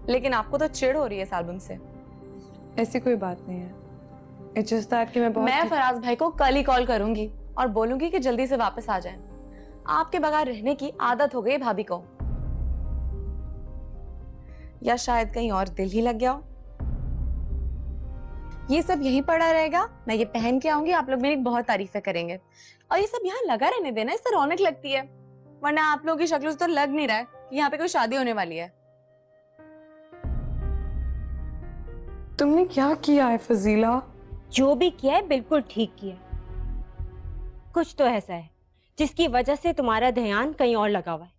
लेकिन आपको तो चिढ़ हो रही है इस एल्बम से। ऐसी कोई बात नहीं है। It's just that कि मैं फराज भाई को कल ही कॉल करूंगी और बोलूंगी कि जल्दी से वापस आ जाएं। आपके बगैर रहने की आदत हो गई भाभी को, या शायद कहीं और दिल ही लग गया हो। ये सब यहीं पड़ा रहेगा, मैं ये पहन के आऊंगी, आप लोग मेरी बहुत तारीफें करेंगे। और ये सब यहाँ लगा रहने देना, इससे रौनक लगती है, वरना आप लोगों की शक्ल से तो लग नहीं रहा है कि यहाँ पे कोई शादी होने वाली है। तुमने क्या किया है फजीला? जो भी किया है बिल्कुल ठीक किया है। कुछ तो ऐसा है जिसकी वजह से तुम्हारा ध्यान कहीं और लगा हुआ है।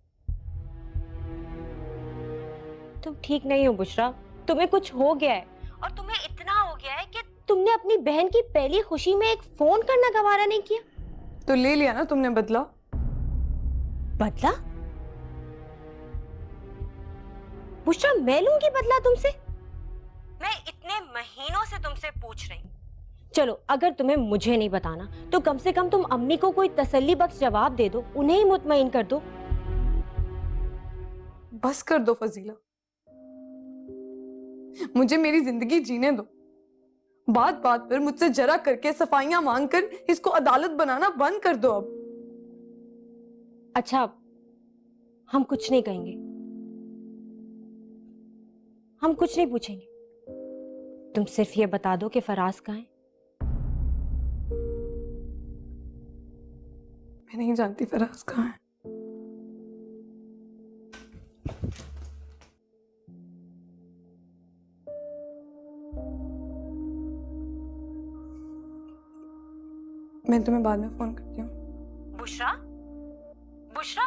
तुम ठीक नहीं हो बुशरा, तुम्हें कुछ हो गया है, और तुम्हें इतना हो गया है कि तुमने अपनी बहन की पहली खुशी में एक फोन करना गवारा नहीं किया। तो ले लिया ना तुमने बदला। बदला? बुशरा, मैं लूंगी बदला तुमसे? मैं इतने महीनों से तुमसे पूछ रही हूँ। चलो, अगर तुम्हें मुझे नहीं बताना तो कम से कम तुम अम्मी को कोई तसल्ली बख्श जवाब दे दो, उन्हें ही मुतमईन कर दो। बस कर दो फजीला, मुझे मेरी जिंदगी जीने दो। बात बात पर मुझसे जरा करके सफाइयां मांगकर इसको अदालत बनाना बंद कर दो अब। अच्छा, हम कुछ नहीं कहेंगे, हम कुछ नहीं पूछेंगे। तुम सिर्फ ये बता दो कि फराज कहाँ है। मैं नहीं जानती फराज कहाँ है। मैं तुम्हें बाद में फोन करती हूँ। बुशरा, बुशरा,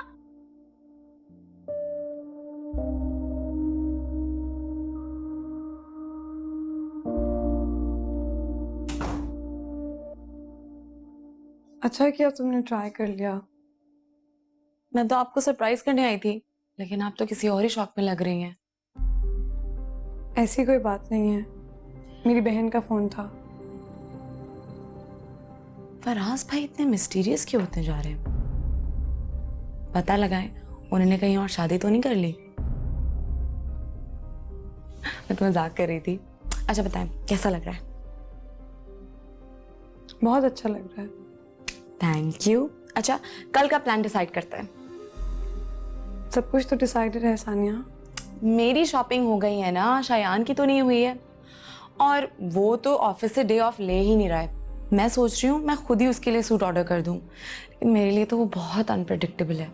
अच्छा किया तुमने ट्राई कर लिया। मैं तो आपको सरप्राइज करने आई थी, लेकिन आप तो किसी और ही शौक में लग रही हैं। ऐसी कोई बात नहीं है, मेरी बहन का फोन था। फराज भाई इतने मिस्टीरियस क्यों होते जा रहे हैं? पता लगाएं उन्होंने कहीं और शादी तो नहीं कर ली। मैं तो मजाक कर रही थी। अच्छा बताएं, कैसा लग रहा है? बहुत अच्छा लग रहा है। Thank you. अच्छा, कल का प्लान डिसाइड करते हैं। सब कुछ तो डिसाइडेड है सानिया। मेरी शॉपिंग हो गई है ना, शायान की तो नहीं हुई है। और वो तो ऑफिस से डे ऑफ ले ही नहीं रहा है। मैं सोच रही हूँ मैं खुद ही उसके लिए सूट ऑर्डर कर दूँ। मेरे लिए तो वो बहुत अनप्रेडिक्टेबल है।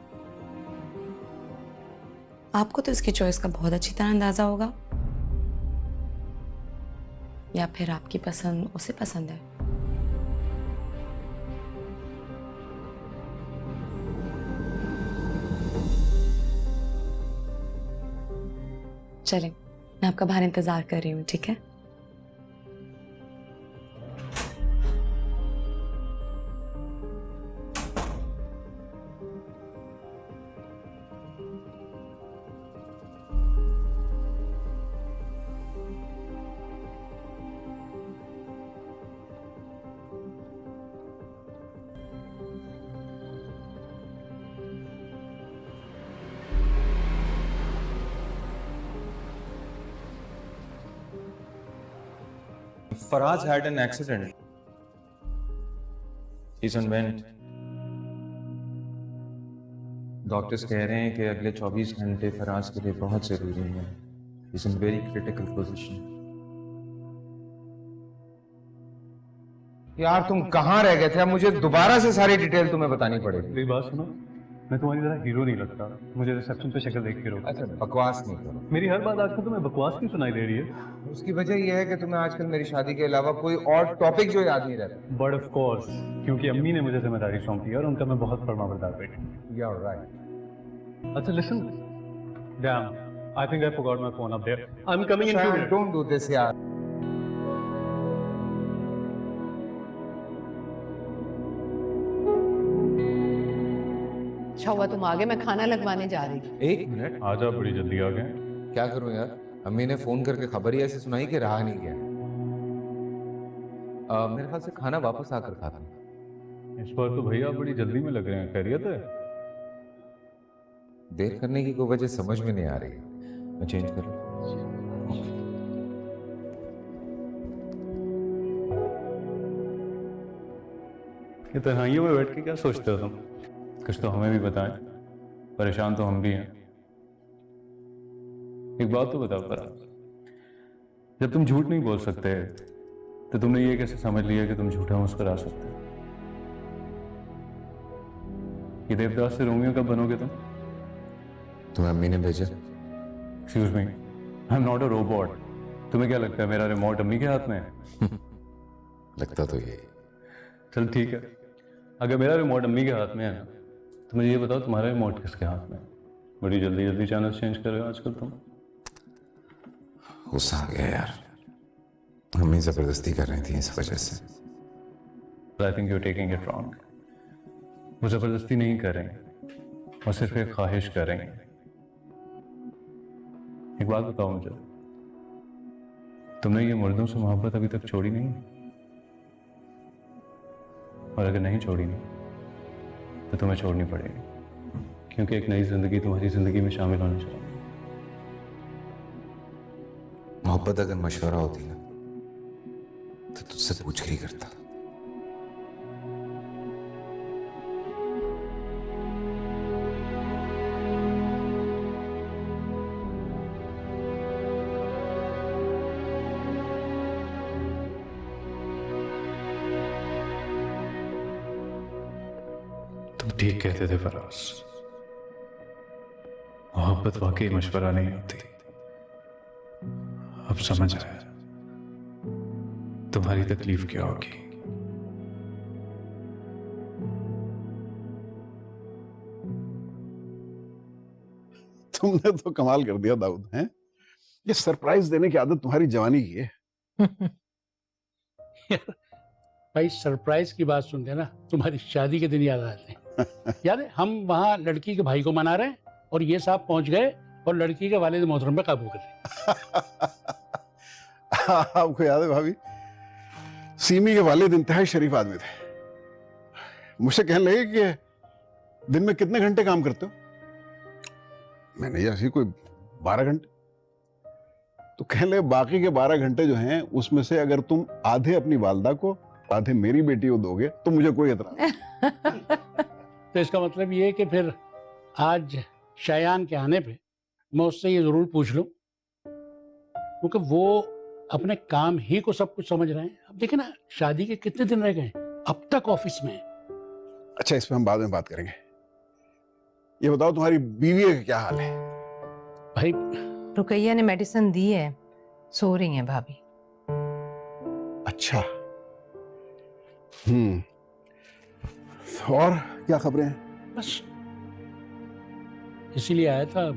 आपको तो इसकी चॉइस का बहुत अच्छी तरह अंदाजा होगा, या फिर आपकी पसंद उसे पसंद है? चलें, मैं आपका बाहर इंतजार कर रही हूँ, ठीक है? Faraz had an accident. He's on vent. Doctors कह रहे हैं कि अगले 24 घंटे फराज के लिए बहुत जरूरी हैं। He's in very critical position. यार तुम कहाँ रह गए थे? अब मुझे दोबारा से सारी डिटेल तुम्हें बतानी पड़ेगी। मेरी बात सुनो, मैं तुम्हारी तरह हीरो नहीं लगता। मुझे रिसेप्शन पे शक्ल देख के रोको। अच्छा बकवास नहीं करो। मेरी हर बात आजकल तुम्हें बकवास क्यों सुनाई दे रही है? उसकी वजह यह है कि तुम्हें आजकल मेरी शादी के अलावा कोई और टॉपिक जो याद नहीं रहता। बट ऑफ कोर्स, क्योंकि अम्मी ने मुझे जिम्मेदारी सौंपी है और उनका मैं बहुत फर्माबरदार बेटा। You are right. अच्छा listen, damn, I think I forgot my phone up there. I am coming in 2 minutes. Don't do this यार। अच्छा हुआ तुम आ गए, मैं खाना लगवाने जा रही थी। एक मिनट, आजा, बड़ी जल्दी आ गए। क्या करूं यार, अम्मी ने फोन करके खबर ही ऐसे सुनाई कि रहा नहीं गया। मेरे ख्याल से खाना वापस आकर खाता हूं। इस बार तो भैया बड़ी जल्दी में लग रहे हैं, खैरियत है? देर करने की कोई वजह समझ में नहीं आ रही। मैं चेंज करूं? ये तन्हाइयों में बैठ के क्या सोचते हो तुम? कुछ तो हमें भी बताएं, परेशान तो हम भी हैं। एक बात तो बताओ फराज, जब तुम झूठ नहीं बोल सकते तो तुमने ये कैसे समझ लिया कि तुम झूठा मुस्कुरा सकते हो? ये देवदास से रोमियो कब बनोगे तुम? तुम्हें अम्मी ने भेजा? Excuse me, I am not a robot. तुम्हें क्या लगता है मेरा रिमोट अम्मी के हाथ में है? लगता तो ये। चल ठीक है, अगर मेरा रिमोट अम्मी के हाथ में है ना, तो मुझे ये बताओ तुम्हारा रिमोट किसके हाथ में है? बड़ी जल्दी जल्दी चैनल चेंज कर रहे हो आजकल तुम। गुस्सा आ गया यार, अम्मी जबरदस्ती कर रही थी इस वजह से। I think you taking it wrong. वो जबरदस्ती नहीं कर रहे, वो सिर्फ एक ख्वाहिश कर रहे हैं। एक बात बताओ मुझे, तुमने ये मुर्दों से मोहब्बत अभी तक छोड़ी नहीं? और अगर नहीं छोड़ी नहीं तो तुम्हें छोड़नी पड़ेगी, क्योंकि एक नई जिंदगी तुम्हारी जिंदगी में शामिल होनी चाहिए। मोहब्बत अगर मशवरा होती ना तो तुझसे पूछ के ही करता। तुम ठीक कहते थे फराज, मोहब्बत वाकई मशवरा नहीं होती। अब समझ आया तुम्हारी तकलीफ क्या होगी। तुमने तो कमाल कर दिया दाऊद, हैं? ये सरप्राइज देने की आदत तुम्हारी जवानी की है। भाई सरप्राइज की बात सुनते ना तुम्हारी शादी के दिन याद आते हैं। याद है हम वहाँ लड़की के भाई को मना रहे हैं और ये साहब पहुंच गए और लड़की के वालिद मोहतरम पे काबू कर रहे। आपको याद है भाभी, सीमी के वालिद इंतहाई शरीफ आदमी थे। मुझसे कहने लगे कि दिन में कितने घंटे काम करते हो? मैंने ऐसी कोई 12 घंटे। तो कहने लगे बाकी के 12 घंटे जो हैं उसमें से अगर तुम आधे अपनी वालदा को आधे मेरी बेटी को दोगे तो मुझे कोई एतराज नहीं। तो इसका मतलब ये है कि फिर आज शायान के आने पे मैं उससे ये जरूर पूछ लूं, क्योंकि वो अपने काम ही को सब कुछ समझ रहे हैं। अब देखिए ना, शादी के कितने दिन रह गए, अब तक ऑफिस में। अच्छा, इस पे हम बाद में बात करेंगे। ये बताओ तुम्हारी बीवी का क्या हाल है? भाई रुकैया ने मेडिसिन दी है, सो रही है भाभी। अच्छा, और क्या खबरें हैं? बस इसीलिए आया था।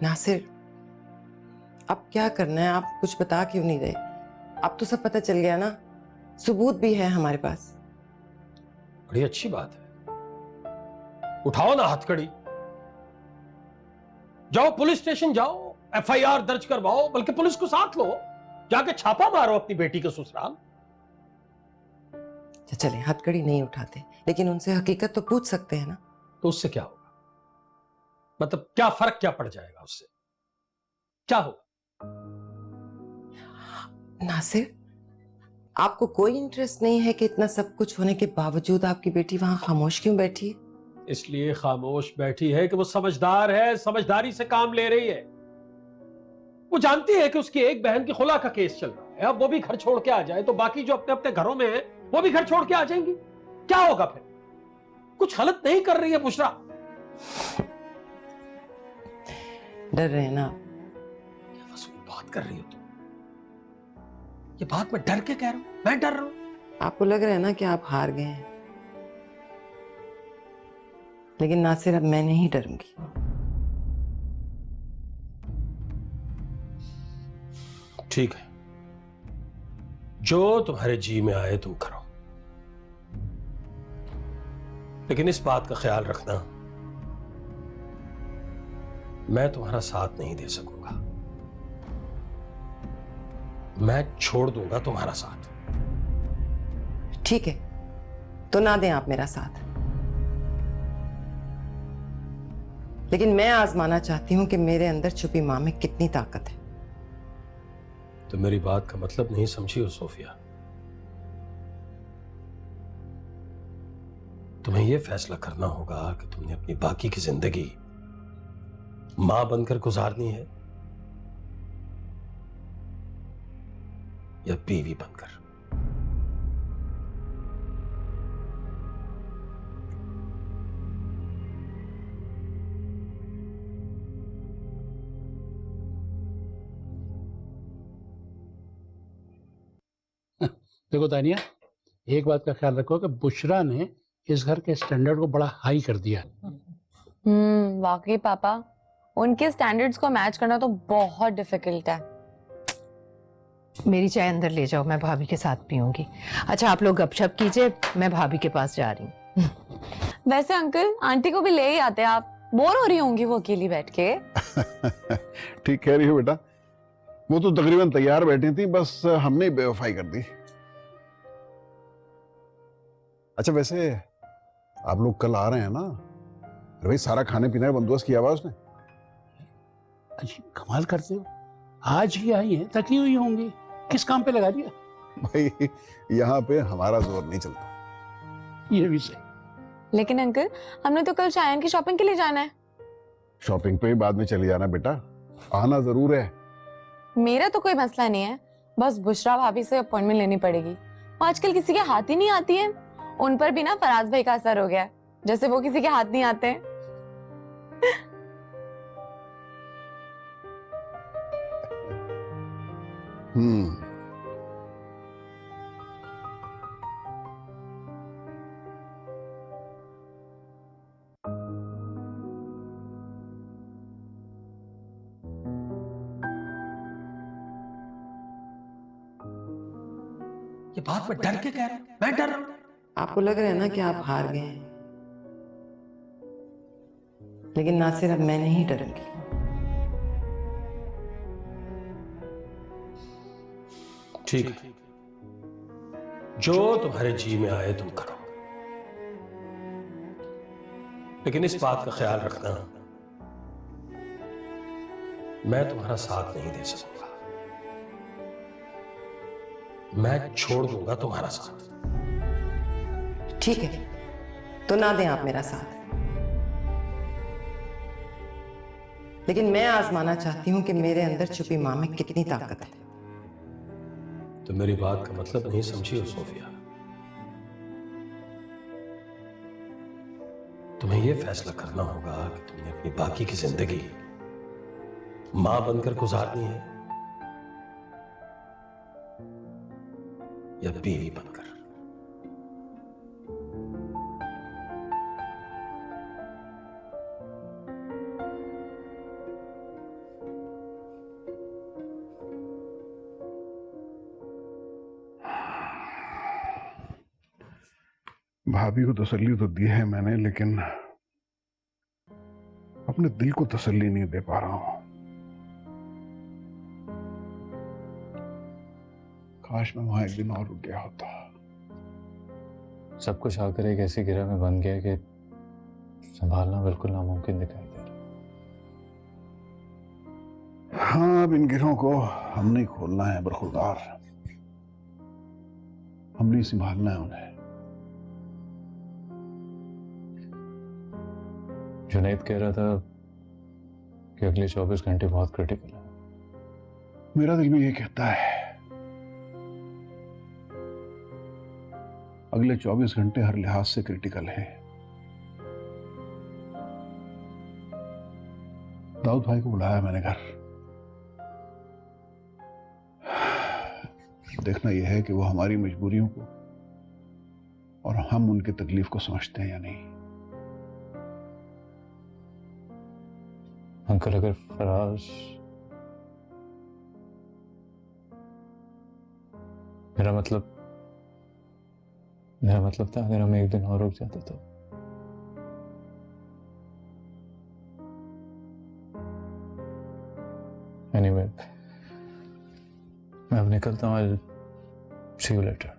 नासिर, अब क्या करना है? आप कुछ बता क्यों नहीं रहे? अब तो सब पता चल गया ना, सबूत भी है हमारे पास। बड़ी अच्छी बात है, उठाओ ना हथकड़ी, जाओ पुलिस स्टेशन जाओ, एफआईआर दर्ज करवाओ, बल्कि पुलिस को साथ लो, जाके छापा मारो अपनी बेटी के ससुराल। चले, हथकड़ी नहीं उठाते, लेकिन उनसे हकीकत तो पूछ सकते हैं ना। तो उससे क्या होगा? मतलब क्या फर्क क्या पड़ जाएगा उससे? क्या होगा? नासिर, आपको कोई इंटरेस्ट नहीं है कि इतना सब कुछ होने के बावजूद आपकी बेटी वहां खामोश क्यों बैठी है? इसलिए खामोश बैठी है कि वो समझदार है, समझदारी से काम ले रही है। वो जानती है कि उसकी एक बहन की खुला का केस चल रहा है, अब वो भी घर छोड़ के आ जाए तो बाकी जो अपने अपने घरों में है वो भी घर छोड़ के आ जाएंगी। क्या होगा फिर? कुछ गलत नहीं कर रही है बुशरा। डर रहे हैं ना? क्या फजूल बात कर रही हो तुम? ये बात मैं डर के कह रहा हूं? मैं डर रहा हूं? आपको लग रहा है ना कि आप हार गए हैं, लेकिन नासिर अब मैं नहीं डरूंगी। ठीक है, जो तुम्हारे जी में आए तुम करो, लेकिन इस बात का ख्याल रखना, मैं तुम्हारा साथ नहीं दे सकूंगा। मैं छोड़ दूंगा तुम्हारा साथ। ठीक है, तो ना दें आप मेरा साथ, लेकिन मैं आजमाना चाहती हूं कि मेरे अंदर छुपी मां में कितनी ताकत है। तो मेरी बात का मतलब नहीं समझी हो सोफिया। तुम्हें यह फैसला करना होगा कि तुमने अपनी बाकी की जिंदगी मां बनकर गुजारनी है या बीवी बनकर। देखो तानिया, एक बात का ख्याल रखो कि बुशरा ने इस घर के स्टैंडर्ड को बड़ा हाई कर दिया। वाकई पापा, उनके स्टैंडर्ड्स को मैच करना तो बहुत डिफिकल्ट है। मेरी चाय अंदर ले जाओ, मैं भाभी के साथ पीऊंगी। अच्छा आप लोग गपशप कीजिए, मैं भाभी के पास जा रही हूँ। वैसे अंकल, आंटी को भी ले ही आते, आप बोर हो रही होंगी वो अकेली बैठ के। ठीक कह रही हो बेटा, वो तो तकरीबन तैयार बैठी थी, बस हमने बेवफाई कर दी। अच्छा वैसे आप लोग कल आ रहे हैं ना? अरे भाई सारा खाने पीने का बंदोबस्त किया हुआ उसने। अजीब कमाल करते हो, आज ही आई हैं, थकी हुई होंगी, किस काम पे लगा दिया? भाई यहाँ पे हमारा जोर नहीं चलता। ये भी सही। लेकिन अंकल, हमने तो कल शायन की शॉपिंग के लिए जाना है। शॉपिंग पे बाद में चले जाना बेटा, आना जरूर है। मेरा तो कोई मसला नहीं है, बस बुशरा भाभी से अपॉइंटमेंट लेनी पड़ेगी। आजकल किसी के हाथ ही नहीं आती है। उन पर भी ना फराज भाई का असर हो गया है, जैसे वो किसी के हाथ नहीं आते हैं। ये बात मैं डर के कह रहा हूं, मैं डर रहा हूं। आपको लग रहा है ना कि आप हार गए हैं, लेकिन नासिर अब मैं नहीं डरूंगी। ठीक है, जो तुम्हारे जी में आए तुम करो, लेकिन इस बात का ख्याल रखना, मैं तुम्हारा साथ नहीं दे सकूंगा। मैं छोड़ दूंगा तुम्हारा साथ। ठीक है, तो ना दें आप मेरा साथ, लेकिन मैं आजमाना चाहती हूं कि मेरे अंदर छुपी मां में कितनी ताकत है। तो मेरी बात का मतलब नहीं समझी हो सोफिया। तुम्हें यह फैसला करना होगा कि तुमने अपनी बाकी की जिंदगी मां बनकर गुजारनी है या बीवी बनकर। भाभी को तसल्ली तो दी है मैंने, लेकिन अपने दिल को तसल्ली नहीं दे पा रहा हूं। काश मैं वहां एक दिन और रुक गया होता। सब कुछ आकर एक ऐसी गिरह में बन गया कि संभालना बिल्कुल नामुमकिन दिखाई दे रहा। हाँ, अब इन गिरों को हमने खोलना है बरखुरदार, हमने संभालना है उन्हें। जुनैद कह रहा था कि अगले 24 घंटे बहुत क्रिटिकल है। मेरा दिल भी ये कहता है। अगले 24 घंटे हर लिहाज से क्रिटिकल हैं। दाऊद भाई को बुलाया मैंने घर। देखना यह है कि वो हमारी मजबूरियों को और हम उनकी तकलीफ को समझते हैं या नहीं। अंकल, अगर फराज, मेरा मतलब था अगर हम एक दिन और रुक जाते तो। एनीवे, मैं अब निकलता हूँ। सी यू लेटर।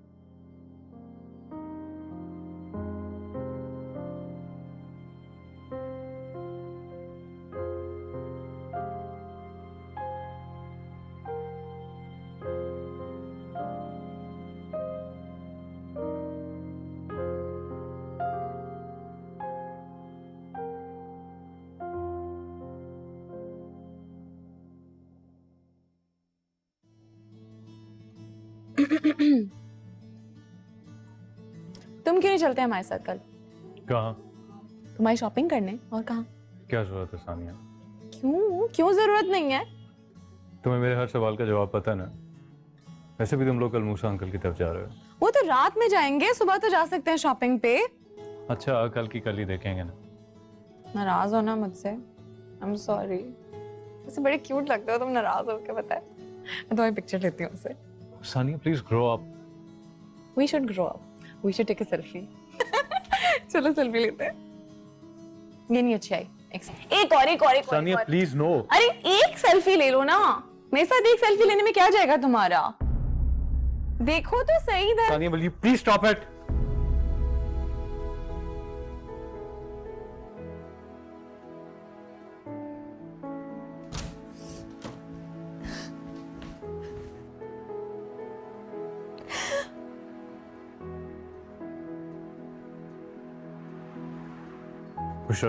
तुम क्यों नहीं चलते हमारे साथ कल? कहाँ? तुम्हारी शॉपिंग करने। और कहाँ? क्या जरूरत है सानिया? क्यों क्यों जरूरत नहीं है? तुम्हें मेरे हर सवाल का जवाब पता है ना? वैसे भी तुम लोग कल मूसा अंकल की तरफ जा रहे हो। वो तो रात में जाएंगे, सुबह तो जा सकते हैं शॉपिंग पे। अच्छा, कल की कल ही देखेंगे ना। नाराज हो ना मुझसे? I am sorry. वैसे बड़े क्यूट लगते हो तुम नाराज हो के, पता है। मैं तुम्हारी पिक्चर लेती हूँ उससे। Sania please grow up. We should grow up, we should take a selfie. चलो सेल्फी लेते हैं। ये नहीं अच्छी आई। एक और सानिया प्लीज नो। अरे एक सेल्फी ले लो ना, मेरे साथ एक सेल्फी लेने में क्या जाएगा तुम्हारा? देखो तो सही इधर। Sania will you please stop it? Usha,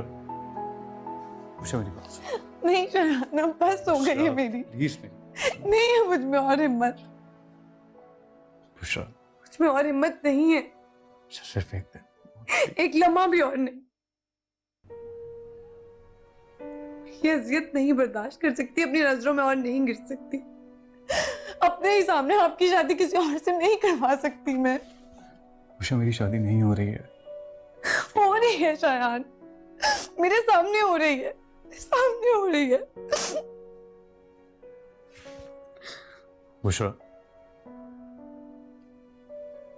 Usha मेरी बात सुन। नहीं शराना, बस हो गई है मेरी। प्लीज नहीं है मुझ में और हिम्मत। उषा, मुझ में और हिम्मत नहीं है, सिर्फ एक दिन, एक लम्हा भी और नहीं। ये अजियत नहीं बर्दाश्त कर सकती, अपनी नजरों में और नहीं गिर सकती। अपने ही सामने आपकी शादी किसी और से नहीं करवा सकती मैं। उषा मेरी शादी नहीं हो रही है। हो रही है शायान, मेरे सामने हो रही है, सामने हो रही है। बुशरा,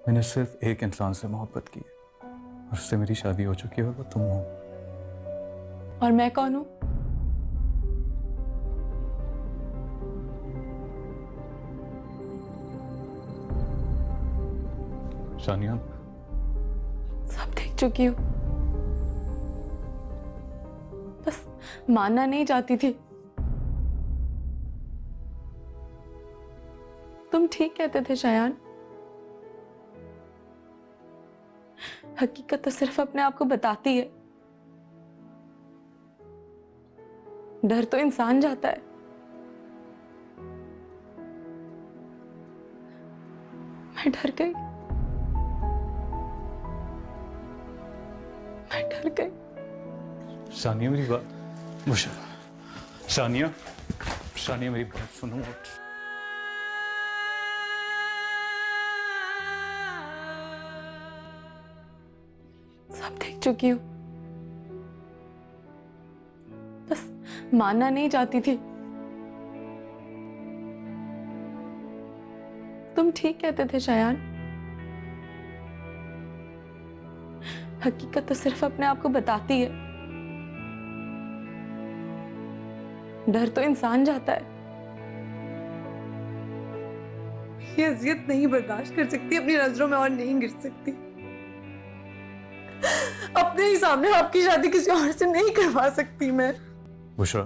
मैंने सिर्फ एक इंसान से मोहब्बत की है और उससे मेरी शादी हो चुकी है और वो तुम हो। और मैं कौन हूं? सानिया, सब देख चुकी हूँ, बस मानना नहीं चाहती थी। तुम ठीक कहते थे शायान, हकीकत तो सिर्फ अपने आप को बताती है। डर तो इंसान जाता है। मैं डर गई, मैं डर गई। सानिया मेरी बात, बुशरा, सानिया, सानिया मेरी बात सुनो। सब देख चुकी हूँ, बस मानना नहीं चाहती थी। तुम ठीक कहते थे शायान, हकीकत तो सिर्फ अपने आप को बताती है। डर तो इंसान जाता है। ये अजियत नहीं बर्दाश्त कर सकती, अपनी नजरों में और नहीं गिर सकती। अपने ही सामने आपकी शादी किसी और से नहीं करवा सकती मैं। बुशरा,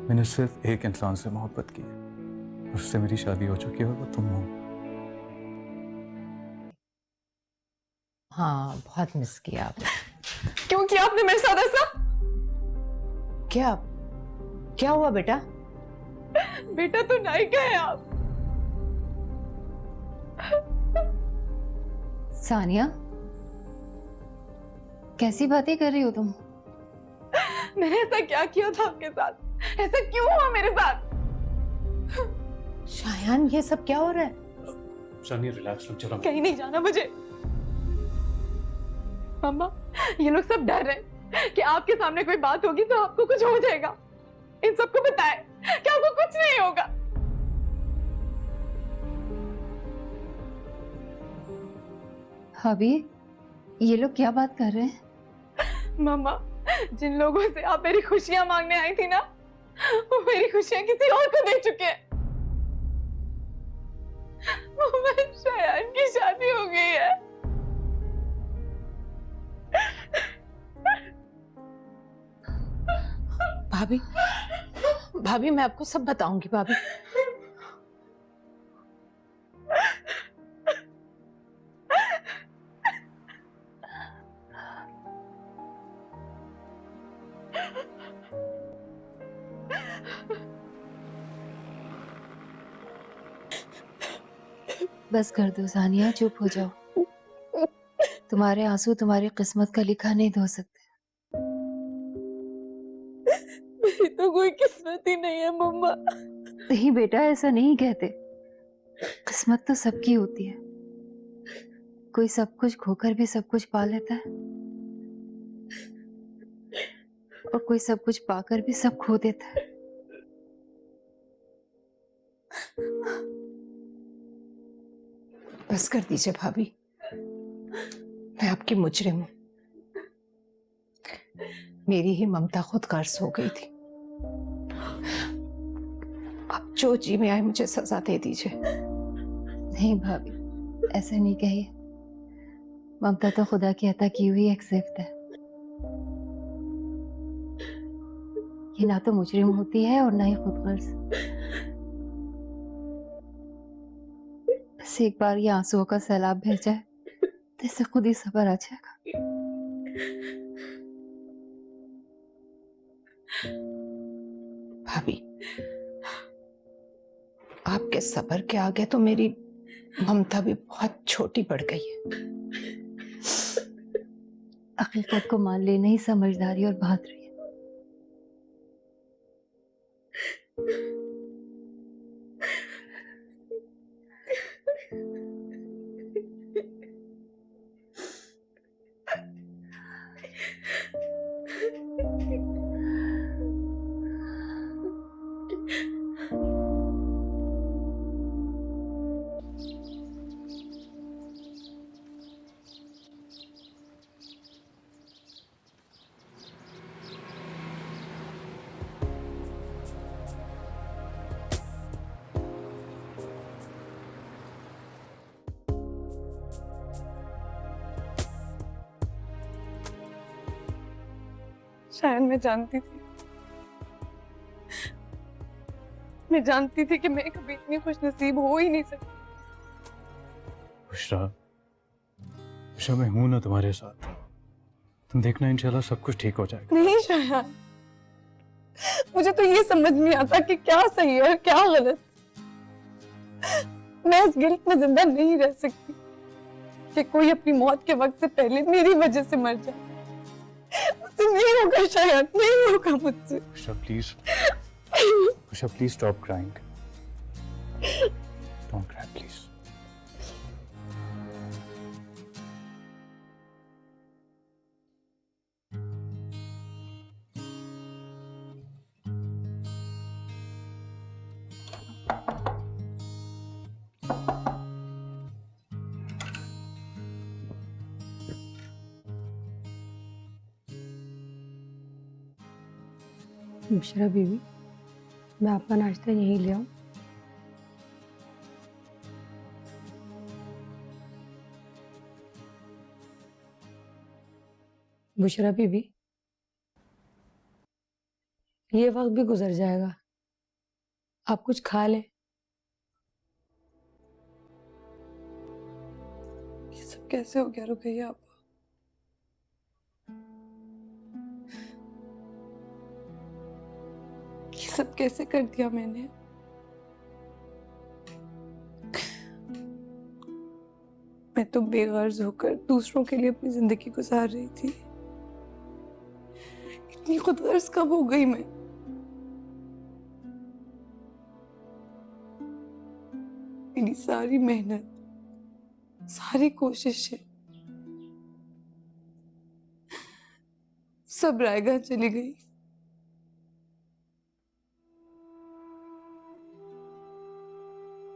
मैंने सिर्फ एक इंसान से मोहब्बत की है और उससे मेरी शादी हो चुकी है और वो तुम हो। हाँ, बहुत मिस किया आपने। क्यों किया आपने मेरे साथ ऐसा? क्या क्या हुआ बेटा? बेटा तो नहीं गए आप। सानिया, कैसी बातें कर रही हो तुम? मैंने ऐसा क्या किया था आपके साथ? ऐसा क्यों हुआ मेरे साथ? शायान, ये सब क्या हो रहा है? सानिया रिलैक्स, चलो। कहीं नहीं जाना मुझे। मम्मा, ये लोग सब डर रहे हैं कि आपके सामने कोई बात होगी तो आपको कुछ हो जाएगा। इन सबको बताए कि आपको कुछ नहीं होगा। अभी ये लोग क्या बात कर रहे हैं? मम्मा, जिन लोगों से आप मेरी खुशियां मांगने आई थी ना, वो मेरी खुशियां किसी और को दे चुके हैं। शायान की शादी हो गई है। भाभी, भाभी मैं आपको सब बताऊंगी भाभी। बस कर दो सानिया, चुप हो जाओ। तुम्हारे आंसू तुम्हारी किस्मत का लिखा नहीं धो सकते। मेरी तो कोई किस्मत ही नहीं है मम्मा। नहीं बेटा, ऐसा नहीं कहते। किस्मत तो सबकी होती है। कोई सब कुछ खोकर भी सब कुछ पा लेता है, और कोई सब कुछ पाकर भी सब खो देता है। बस कर दीजिए भाभी, मैं आपकी मुजरिम हूं। मेरी ही ममता खुद कर्ज हो गई थी। आप जो जी में आए मुझे सजा दे दीजिए। नहीं भाभी, ऐसा नहीं कहिए। ममता तो खुदा की अता की हुई एक सिफ्त है। ये ना तो मुजरिम होती है और ना ही खुद गर्ज। बस एक बार ये आंसुओं का सैलाब बह जाए तो इससे खुद ही सब्र आ जाएगा। भाभी, आपके सब्र के आगे तो मेरी ममता भी बहुत छोटी पड़ गई है। हकीकत को मान लेना ही समझदारी और बहादुरी है। शायद मैं जानती थी, मैं जानती थी कि मैं कभी इतनी खुशनसीब हो ही नहीं सकती। बुशरा, बुशरा मैं हूं ना तुम्हारे साथ। तुम देखना इंशाल्लाह सब कुछ ठीक हो जाएगा। नहीं शायद, मुझे तो ये समझ नहीं आता कि क्या सही है और क्या गलत। मैं इस गिल्ट में जिंदा नहीं रह सकती कि कोई अपनी मौत के वक्त से पहले मेरी वजह से मर जाए। मुझसे नहीं होगा शायद, नहीं होगा मुझसे। Bushra please, Bushra please stop crying. Don't cry please. Bushra बीवी, मैं आपका नाश्ता यहीं ले आऊं? बुशरा बीवी, ये वक्त भी गुजर जाएगा, आप कुछ खा लें। ये सब कैसे हो गया रुकैया आप? ये सब कैसे कर दिया मैंने? मैं तो बेगर्ज होकर दूसरों के लिए अपनी जिंदगी गुजार रही थी। इतनी खुदगर्ज कब हो गई मैं? मेरी सारी मेहनत, सारी कोशिशें सब रायगा चली गई।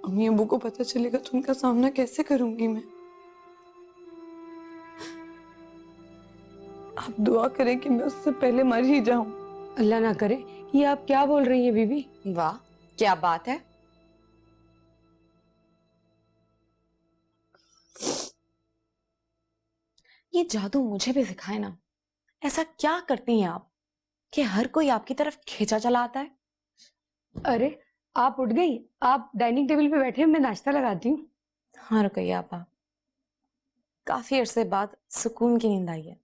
अम्मी अब्बू को पता चलेगा तो उनका सामना कैसे करूंगी मैं? आप दुआ करें कि मैं उससे पहले मर ही जाऊं। अल्लाह ना करे, ये आप क्या बोल रही हैं बीबी? वाह, क्या बात है। ये जादू मुझे भी सिखाए ना। ऐसा क्या करती हैं आप कि हर कोई आपकी तरफ खींचा चला आता है? अरे आप उठ गई, आप डाइनिंग टेबल पे बैठे, मैं नाश्ता लगाती हूँ। हाँ रुकैया आपा, काफी अरसे बाद सुकून की नींद आई है।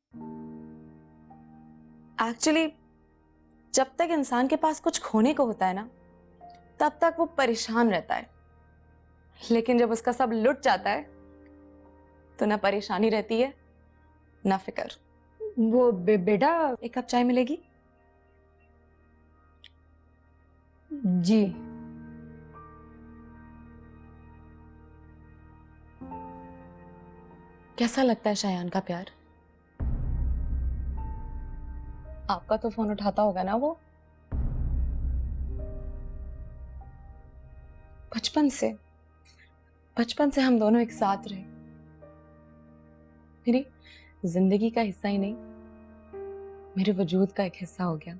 एक्चुअली जब तक इंसान के पास कुछ खोने को होता है ना, तब तक वो परेशान रहता है, लेकिन जब उसका सब लुट जाता है तो ना परेशानी रहती है ना फिक्र। वो बेटा, एक कप चाय मिलेगी? जी। कैसा लगता है शायान का प्यार? आपका तो फोन उठाता होगा ना वो? बचपन से हम दोनों एक साथ रहे। मेरी जिंदगी का हिस्सा ही नहीं, मेरे वजूद का एक हिस्सा हो गया।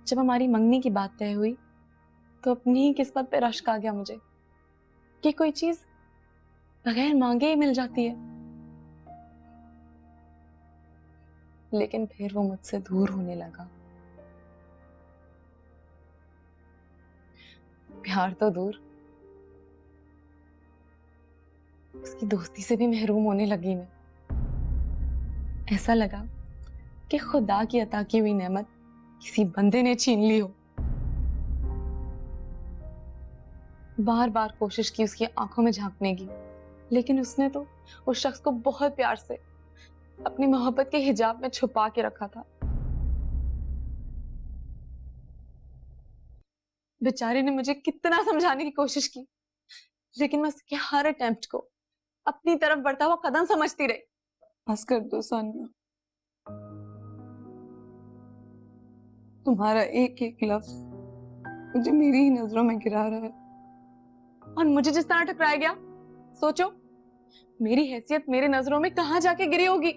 जब हमारी मंगनी की बात तय हुई तो अपनी ही किस्मत पे रश्क आ गया मुझे कि कोई चीज बगैर मांगे ही मिल जाती है। लेकिन फिर वो मुझसे दूर होने लगा। प्यार तो दूर, उसकी दोस्ती से भी महरूम होने लगी मैं। ऐसा लगा कि खुदा की अता की हुई नेमत किसी बंदे ने छीन ली हो। बार बार कोशिश की उसकी आंखों में झांकने की, लेकिन उसने तो उस शख्स को बहुत प्यार से अपनी मोहब्बत के हिजाब में छुपा के रखा था। बेचारे ने मुझे कितना समझाने की कोशिश की, लेकिन मैं उसके हर अटेम्प्ट को अपनी तरफ बढ़ता हुआ कदम समझती रही। बस कर दो सानिया, तुम्हारा एक एक लफ्ज मुझे मेरी ही नजरों में गिरा रहा है। और मुझे जिस तरह टकराया गया, सोचो मेरी हैसियत मेरे नजरों में कहां जाके गिरी होगी।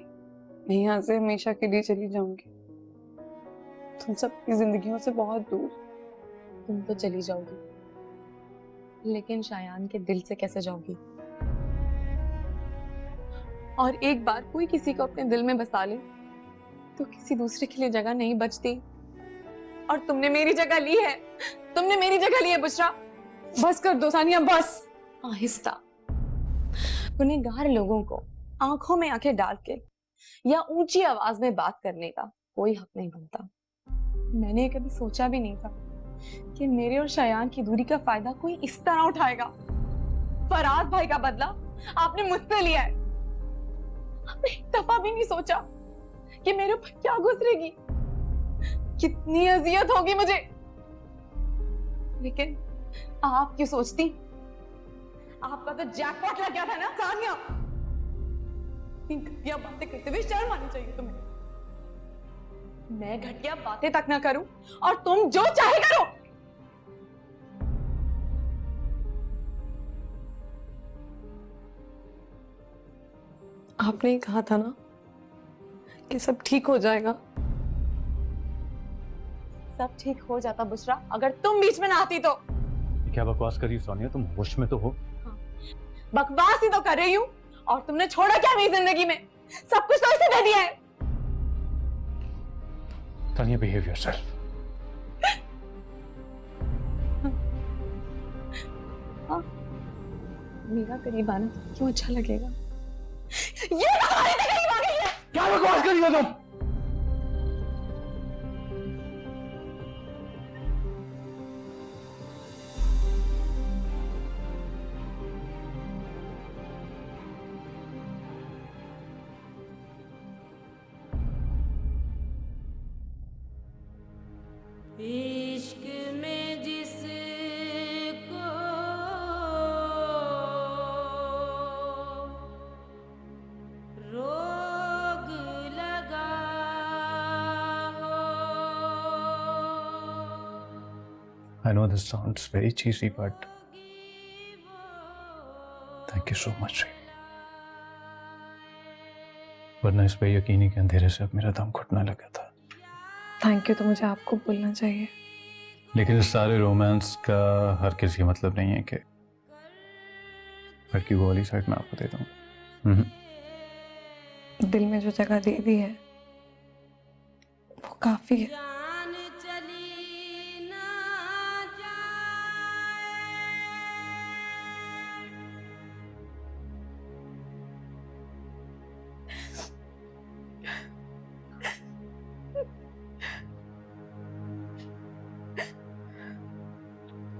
मैं यहाँ से हमेशा के लिए चली जाऊंगी, तुम सबकी जिंदगियों से बहुत दूर। तुम तो चली जाओगी, लेकिन शायान के दिल से कैसे जाओगी? और एक बार कोई किसी को अपने दिल में बसा ले तो किसी दूसरे के लिए जगह नहीं बचती। और तुमने मेरी जगह ली है, तुमने मेरी जगह ली है बुशरा। बस कर दो सानिया, बस। आहिस्ता। गुनहगार लोगों को आंखों में आंखें डाल के या ऊंची आवाज में बात करने का कोई हक नहीं बनता। मैंने कभी सोचा भी नहीं था कि मेरे और शायान की दूरी का फायदा कोई इस तरह उठाएगा। फराज भाई का बदला आपने मुझसे लिया है। आपने एक दफा भी नहीं सोचा कि मेरे ऊपर क्या गुजरेगी, कितनी अजियत होगी मुझे। लेकिन आप क्यों सोचती? आपका तो जैकपॉट लग गया था ना सानिया। इन घटिया बातें करते हुए शर्म आनी चाहिए तुम्हें। मैं घटिया बातें तक ना करूं और तुम जो चाहे करो। आपने ही कहा था ना कि सब ठीक हो जाएगा। सब ठीक हो जाता बुशरा, अगर तुम बीच में ना आती तो। क्या बकवास कर रही हो सोनिया, तुम होश में तो हो? बकवास ही तो कर रही हूँ। और तुमने छोड़ा क्या मेरी जिंदगी में? सब कुछ तो इसे दे दिया है। Tania, behave yourself. हाँ, मेरा करीब आना क्यों अच्छा लगेगा? ये हमारे करीब आ गई है। क्या बकवास कर रही हो तुम? इश्क में जिसको रोग लगा हो। I know this sounds very cheesy, but thank you so much. वरना इस पे यकीन ही के अंधेरे से अब मेरा दम घुटने लगा था। थैंक यू तो मुझे आपको बोलना चाहिए। लेकिन इस सारे रोमांस का हर किसी मतलब नहीं है कि लड़की को वाली साइड में आपको दे दूँ। दिल में जो जगह दे दी है वो काफी है। जान चली ना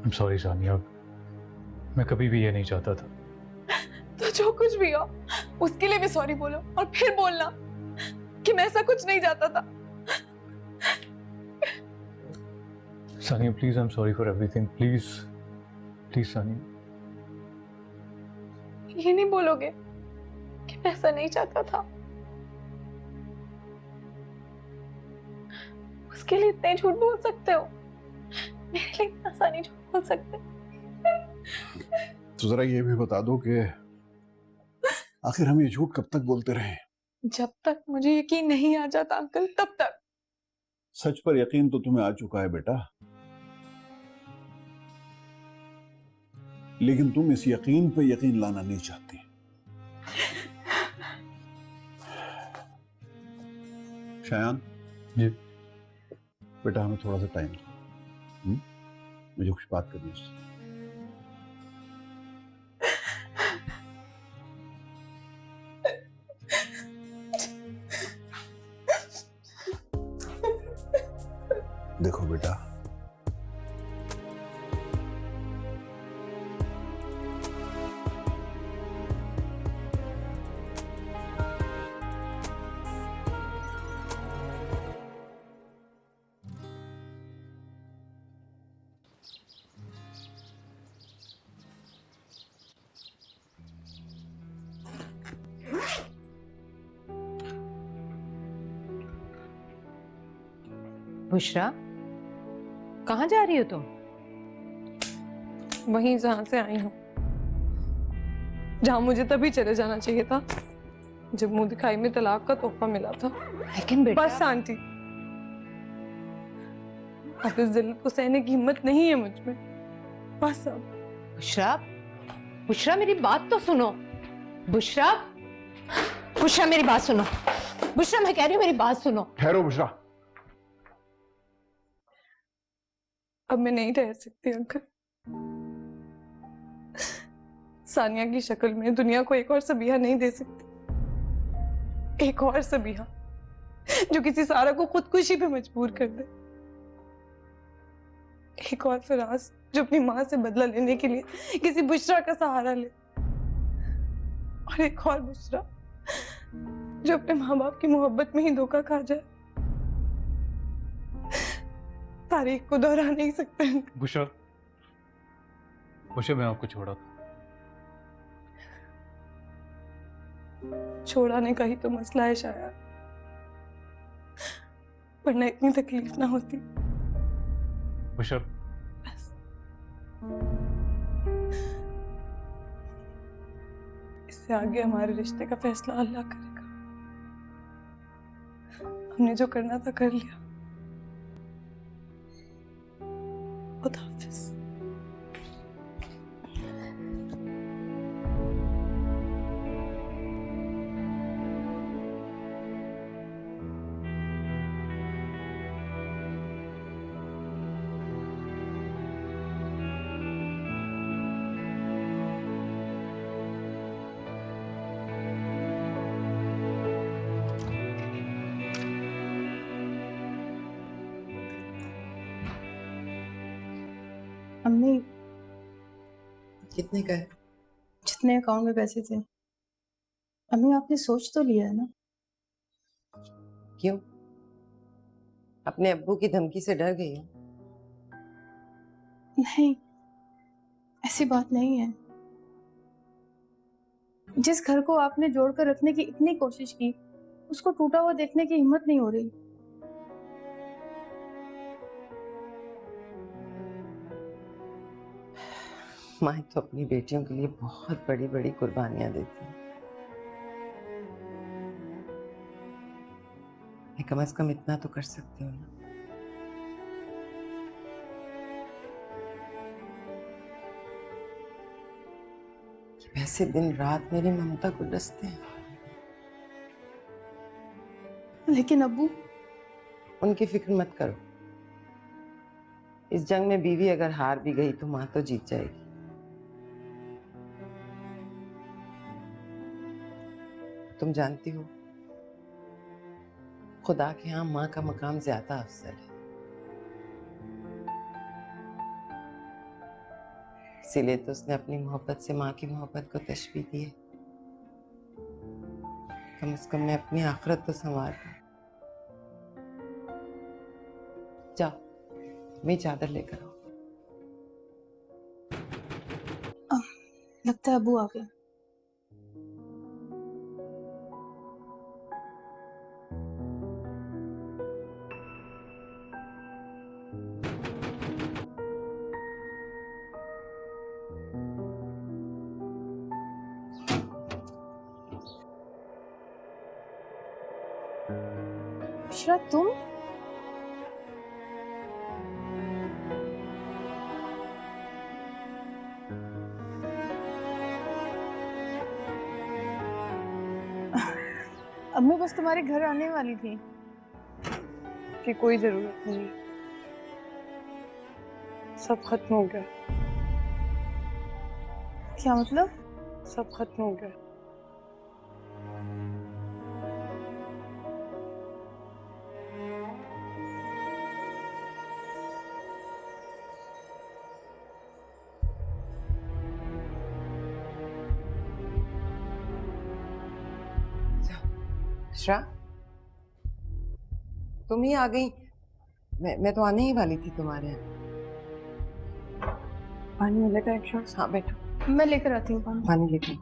I'm sorry सानिया, मैं कभी भी ये नहीं चाहता था। तो जो कुछ भी हो उसके लिए भी सॉरी बोलो और फिर बोलना कि मैं ऐसा कुछ नहीं चाहता था। Sania please, I am sorry for everything, please please Sania. ये नहीं बोलोगे कि मैं ऐसा नहीं चाहता था? उसके लिए इतने झूठ बोल सकते हो, मेरे लिए इतना सा नहीं झूठ बोल सकते। तो जरा ये भी बता दो कि आखिर हम ये झूठ कब तक बोलते रहे? जब तक मुझे यकीन नहीं आ जाता अंकल, तब तक। सच पर यकीन तो तुम्हें आ चुका है बेटा, लेकिन तुम इस यकीन पे यकीन लाना नहीं चाहती। शायान जी बेटा, हमें थोड़ा सा टाइम दो, मुझे कुछ बात करनी है उससे। देखो बेटा, बुशरा, कहाँ जा रही हो तुम? वहीं जहां से आई हूँ, जहां मुझे तभी चले जाना चाहिए था जब मुंह दिखाई में तलाक का तोहफा मिला था। लेकिन बेटा, बस आंटी, अब इस जिल्लत को सहने की हिम्मत नहीं है मुझ में। बस अब। बुशरा, बुशरा मेरी बात तो सुनो। बुशरा, बुशरा मेरी बात सुनो। बुशरा, मैं कह रही हूँ मेरी बात सुनो। ठहरो बुशरा। अब मैं नहीं रह सकती अंकल। सानिया की शक्ल में दुनिया को एक और सबिहा नहीं दे सकती। एक और सबिहा जो किसी सारा को खुदकुशी पे मजबूर कर दे। एक और फराज जो अपनी माँ से बदला लेने के लिए किसी बुशरा का सहारा ले। और एक और बुशरा जो अपने माँ बाप की मोहब्बत में ही धोखा खा जाए। तारीख को दोहरा नहीं सकते। बुशरा, बुशरा मैं आपको छोड़ा था। छोड़ाने का ही तो मसला है शायद, वरना इतनी तकलीफ ना होती। बुशरा, इससे आगे हमारे रिश्ते का फैसला अल्लाह करेगा। हमने जो करना था कर लिया। खुदा हाफिज। अम्मी, कितने का है? जितने अकाउंट में पैसे थे। अम्मी, आपने सोच तो लिया है ना? क्यों? अपने अब्बू की धमकी से डर गई हो? नहीं, ऐसी बात नहीं है। जिस घर को आपने जोड़कर रखने की इतनी कोशिश की, उसको टूटा हुआ देखने की हिम्मत नहीं हो रही। माँ तो अपनी बेटियों के लिए बहुत बड़ी बड़ी कुर्बानियां देती है। कम से कम इतना तो कर सकती हूँ ना। कैसे दिन रात मेरी ममता को डसते हैं। लेकिन अब्बू, उनकी फिक्र मत करो। इस जंग में बीवी अगर हार भी गई तो माँ तो जीत जाएगी। तुम जानती हो, खुदा के यहाँ माँ का मकाम ज्यादा अफजल है। इसीलिए तो उसने अपनी मोहब्बत से माँ की मोहब्बत को तशबीह दी है। कम से कम मैं अपनी आखिरत तो संवार लूं। जाओ, मैं चादर लेकर आओ। लगता है अब्बू आ गए। बुशरा, तुम? अम्मी बस तुम्हारे घर आने वाली थी। कि कोई जरूरत नहीं, सब खत्म हो गया। क्या मतलब? सब खत्म हो गया। बुशरा, तुम ही आ गई। मैं तो आने ही वाली थी तुम्हारे यहाँ। पानी मिलेगा एक शख्स? हाँ बैठो, मैं लेकर आती हूँ पानी। पानी लेके।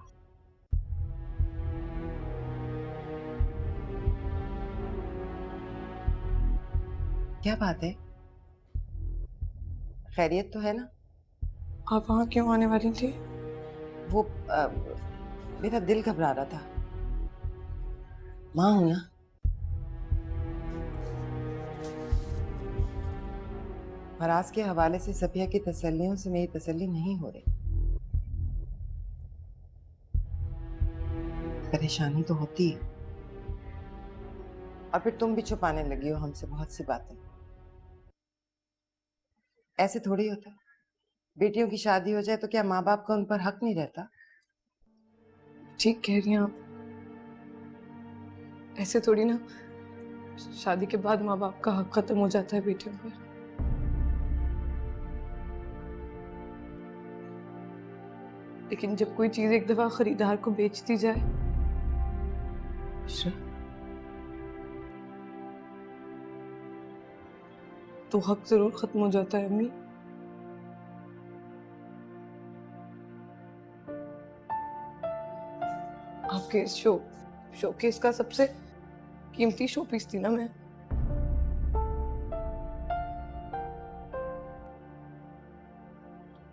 क्या बात है? खैरियत तो है ना? आप वहाँ क्यों आने वाली थी? वो मेरा दिल घबरा रहा था। माँ हूं ना। फराज के हवाले से सफिया की तसल्लियों से मेरी तसल्ली नहीं हो रही। परेशानी तो होती है। और फिर तुम भी छुपाने लगी हो हमसे बहुत सी बातें। ऐसे थोड़ी होता। बेटियों की शादी हो जाए तो क्या माँ बाप का उन पर हक नहीं रहता? ठीक कह रही हैं आप। ऐसे थोड़ी ना शादी के बाद माँ बाप का हक खत्म हो जाता है बेटियों पर। लेकिन जब कोई चीज एक दफा खरीदार को बेच दी जाए तो हक जरूर खत्म हो जाता है अम्मी। आपके इस शोकेस का सबसे कीमती शो पीस थी ना मैं।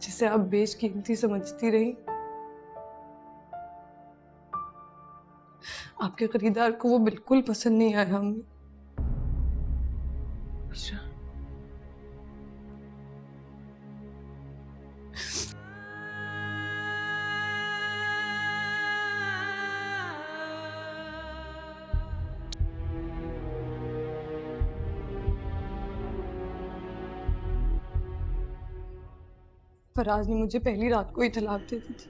जिसे आप बेशकीमती समझती रही। आपके खरीदार को वो बिल्कुल पसंद नहीं आया अम्मी। फराज ने मुझे पहली रात को ही तलाक दे दी थी।